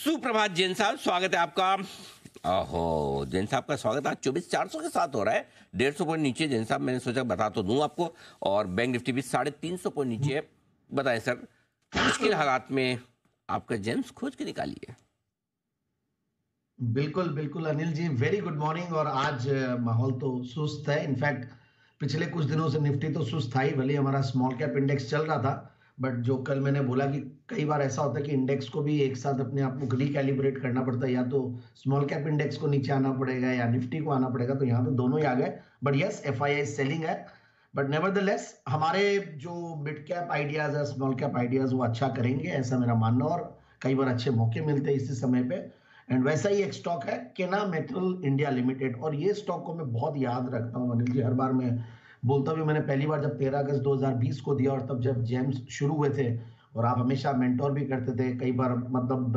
सुप्रभात जैन साहब, स्वागत है आपका। ओहो, जैन साहब का स्वागत आज 24,400 के साथ हो रहा है। 150 पॉइंट नीचे जैन साहब, मैंने सोचा बता तो दूं आपको। और बैंक निफ्टी भी 350 पॉइंट नीचे है। बताएं सर, मुश्किल हालात में आपका जेम्स खोज के निकालिए। बिल्कुल बिल्कुल Anil ji, very good morning. और आज माहौल तो सुस्त है। इनफैक्ट पिछले कुछ दिनों से निफ्टी तो सुस्त था ही, भले हमारा स्मॉल कैप इंडेक्स चल रहा था, बट जो कल मैंने बोला कि कई बार ऐसा होता है कि इंडेक्स को भी एक साथ अपने आप को रिकैलिब्रेट करना पड़ता है, या तो स्मॉल कैप इंडेक्स को नीचे आना पड़ेगा या निफ्टी को आना पड़ेगा। तो यहाँ तो दोनों ही आ गए। बट यस, एफआईआई सेलिंग है, बट नेवरदलेस हमारे जो मिड कैप आइडियाज है, स्मॉल कैप आइडियाज, वो अच्छा करेंगे, ऐसा मेरा मानना। और कई बार अच्छे मौके मिलते हैं इसी समय पे। एंड वैसा ही एक स्टॉक है केना मेटल इंडिया लिमिटेड, और ये स्टॉक को मैं बहुत याद रखता हूँ अनिल जी। हर बार मैं बोलता हूँ, मैंने पहली बार जब 13 अगस्त 2020 को दिया, और तब जब जेम्स शुरू हुए थे, और आप हमेशा मेंटोर भी करते थे, कई बार मतलब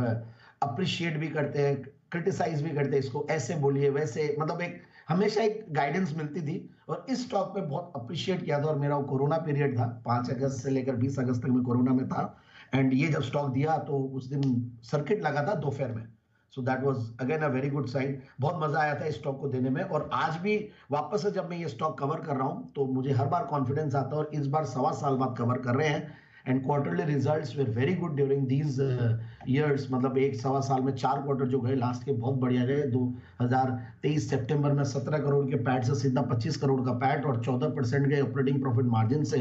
अप्रिशिएट भी करते हैं, क्रिटिसाइज भी करते हैं, इसको ऐसे बोलिए वैसे, मतलब एक हमेशा एक गाइडेंस मिलती थी। और इस स्टॉक पे बहुत अप्रिशिएट किया था। और मेरा वो कोरोना पीरियड था, 5 अगस्त से लेकर 20 अगस्त तक मैं कोरोना में था। एंड ये जब स्टॉक दिया तो उस दिन सर्किट लगा था दोपहर में। So that was again a very good sign. बहुत मजा आया था इस स्टॉक को देने में। और आज भी वापस से जब मैं ये स्टॉक कवर कर रहा हूं, तो मुझे हर बार कॉन्फिडेंस आता है। और इस बार 1.25 साल बाद कवर कर रहे हैं। And quarterly results were very good during these years. मतलब 1.25 साल में 4 क्वार्टर जो गए लास्ट के, बहुत बढ़िया गए। 2023 सितंबर में 17 करोड़ के पैट से सीधा 25 करोड़ का पैट, और 14% के ऑपरेटिंग प्रॉफिट मार्जिन से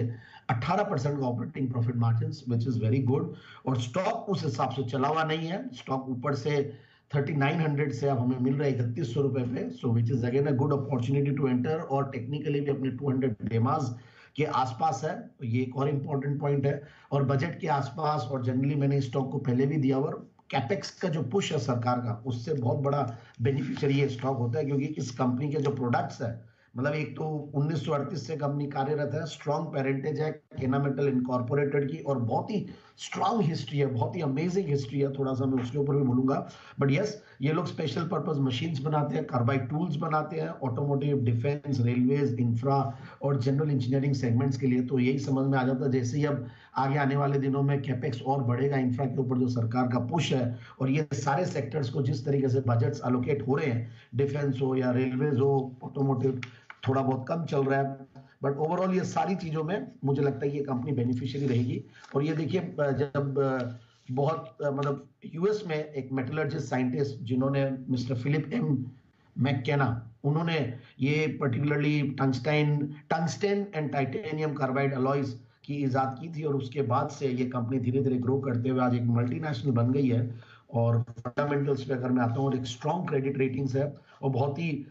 18% का operating profit margin, which is very good. और स्टॉक उस हिसाब से चला हुआ नहीं है। स्टॉक ऊपर से 3900 से अब हमें मिल रहा है 3100 रुपए पे। So which is again a good opportunity to enter. और टेक्निकली भी अपने 200 डेमाज के आसपास है, तो ये एक और इंपॉर्टेंट पॉइंट है। और बजट के आसपास, और जनरली मैंने स्टॉक को पहले भी दिया। और कैपेक्स का जो पुश है सरकार का, उससे बहुत बड़ा बेनिफिशियरी ये स्टॉक होता है। क्योंकि इस कंपनी के जो प्रोडक्ट्स है, मतलब एक तो 1938 से कंपनी कार्यरत है, स्ट्रॉन्ग पेरेंटेज है केना मेटल इनकॉर्पोरेटेड की, और बहुत ही स्ट्रॉन्ग हिस्ट्री है, बहुत ही अमेजिंग हिस्ट्री है। थोड़ा सा मैं उसके ऊपर भी बोलूंगा। बट यस, ये लोग स्पेशल पर्पस मशीन्स बनाते हैं, कार्बाइड टूल्स बनाते हैं, ऑटोमोटिव, डिफेंस, रेलवेज, इंफ्रा और जनरल इंजीनियरिंग सेगमेंट्स के लिए। तो यही समझ में आ जाता है, जैसे ही अब आगे आने वाले दिनों में कैपेक्स और बढ़ेगा इंफ्रा के ऊपर, जो सरकार का पुश है, और ये सारे सेक्टर्स को जिस तरीके से बजट्स एलोकेट हो रहे हैं, डिफेंस हो या रेलवेज हो, ऑटोमोटिव थोड़ा बहुत कम चल रहा है, बट ओवरऑल ये सारी चीजों में मुझे लगता है ये कंपनी बेनिफिशियरी रहेगी। और ये देखिए, जब बहुत मतलब यूएस में एक मेटलर्जिस्ट साइंटिस्ट, जिन्होंने मिस्टर फिलिप एम मैककेना, उन्होंने ये particularly टंगस्टेन and titanium carbide alloys की इजाद की थी। और उसके बाद से ये कंपनी धीरे धीरे ग्रो करते हुए आज एक मल्टीनेशनल बन गई है। और फंडामेंटल्स पे अगर मैं आता हूँ, और एक स्ट्रॉन्ग क्रेडिट रेटिंग्स है, और बहुत ही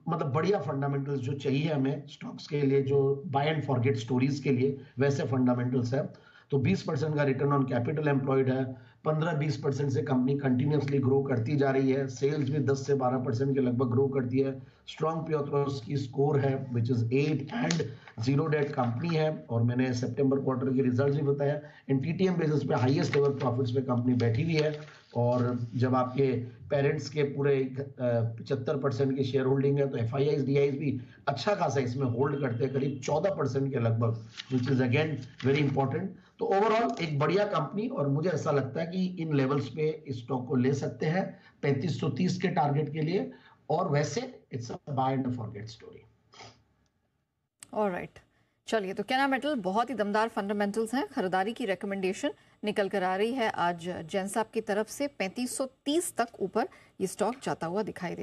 मतलब बढ़िया फंडामेंटल्स जो चाहिए हमें स्टॉक्स के लिए, जो बाय एंड फॉरगेट स्टोरीज के लिए, वैसे फंडामेंटल्स है। तो 20% का रिटर्न ऑन कैपिटल एम्प्लॉयड है। 15-20% से कंपनी कंटिन्यूअसली ग्रो करती जा रही है। सेल्स भी 10 से 12% के लगभग ग्रो करती है। स्ट्रॉन्ग पियोथ्रोस की स्कोर है which is 8 and zero debt company है। और मैंने सितंबर क्वार्टर के रिजल्ट्स भी बताया। इन टीटीएम बेसिस पे हाईएस्ट लेवल प्रॉफिट्स पे कंपनी बैठी हुई है। और जब आपके पेरेंट्स के पूरे 75% की शेयर होल्डिंग है, तो F I eyes D eyes भी अच्छा खासा इसमें होल्ड करते हैं, करीब 14% के लगभग, विच इज अगेन वेरी इंपॉर्टेंट। तो ओवरऑल एक बढ़िया कंपनी, और मुझे ऐसा लगता है कि इन लेवल्स पे इस स्टॉक को ले सकते हैं 3530 के टारगेट के लिए। और वैसे it's a buy and forget story. All right, चलिए, तो केना मेटल बहुत ही दमदार फंडामेंटल्स हैं। खरीदारी की रिकमेंडेशन निकल कर आ रही है आज जैन साहब की तरफ से। 3530 तक ऊपर ये स्टॉक जाता हुआ दिखाई दे